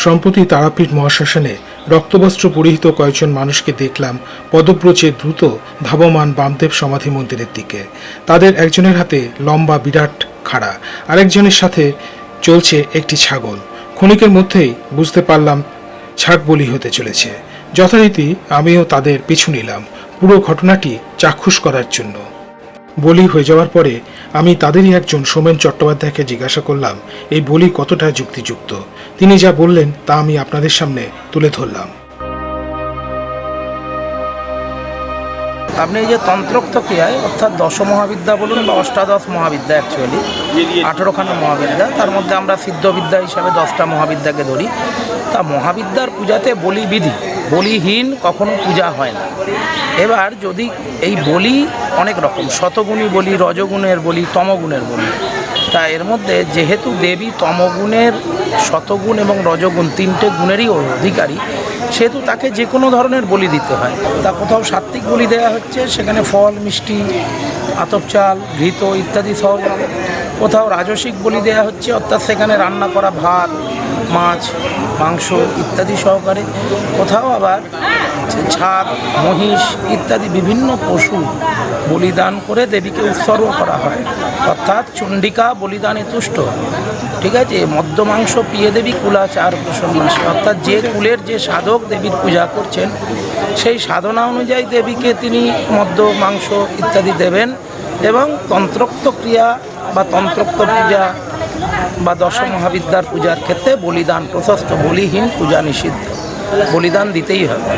সম্প্রতি তারাপীঠ মহাশ্মশানে রক্তবস্ত্র পরিহিত কয়েকজন মানুষকে দেখলাম পদব্রজে দ্রুত ধাবমান বামদেব সমাধি মন্দিরের দিকে। তাদের একজনের হাতে লম্বা বিরাট খাড়া, আরেকজনের সাথে চলছে একটি ছাগল। ক্ষণিকের মধ্যেই বুঝতে পারলাম ছাগ বলি হতে চলেছে। যথারীতি আমিও তাদের পিছু নিলাম পুরো ঘটনাটি চাক্ষুষ করার জন্য। বলি হয়ে যাওয়ার পরে আমি তাদেরই একজন সোমেন চট্টোপাধ্যায়কে জিজ্ঞাসা করলাম এই বলি কতটা যুক্তিযুক্ত। তিনি যা বললেন তা আমি আপনাদের সামনে তুলে ধরলাম। আপনি এই যে তন্ত্রোক্ত ক্রিয়ায় অর্থাৎ দশ মহাবিদ্যা বলুন বা অষ্টাদশ মহাবিদ্যা, অ্যাকচুয়ালি 18খানা মহাবিদ্যা, তার মধ্যে আমরা সিদ্ধবিদ্যা হিসাবে 10টা মহাবিদ্যাকে ধরি। তা মহাবিদ্যার পূজাতে বলিবিধি, বলিহীন কখনো পূজা হয় না। এবার যদি এই বলি অনেক রকম, শতগুণী বলি, রজগুণের বলি, তমগুণের বলি। তা এর মধ্যে যেহেতু দেবী তমগুণের, শতগুণ এবং রজগুণ 3টে গুণেরই অধিকারী, সেহেতু তাকে যে কোনো ধরনের বলি দিতে হয়। তা কোথাও সাত্ত্বিক বলি দেওয়া হচ্ছে, সেখানে ফল, মিষ্টি, আতপ চাল, ঘৃত ইত্যাদি সহ। কোথাও রাজসিক বলি দেওয়া হচ্ছে, অর্থাৎ সেখানে রান্না করা ভাত, মাছ, মাংস ইত্যাদি সহকারে। কোথাও আবার ছাগ, মহিষ ইত্যাদি বিভিন্ন পশু বলিদান করে দেবীকে উৎসর্গ করা হয়, অর্থাৎ চণ্ডিকা বলিদানে তুষ্ট। ঠিক আছে, মদ্য মাংস পিয়ে দেবী কুলাচার প্রসন্নাসী, অর্থাৎ যে কুলের যে সাধক দেবীর পূজা করছেন সেই সাধনা অনুযায়ী দেবীকে তিনি মদ্য মাংস ইত্যাদি দেবেন। এবং তন্ত্রোক্ত ক্রিয়া বা তন্ত্রোক্ত পূজা বা দশ মহাবিদ্যার পূজার ক্ষেত্রে বলিদান প্রশস্ত, বলিহীন পূজা নিষিদ্ধ, বলিদান দিতেই হবে।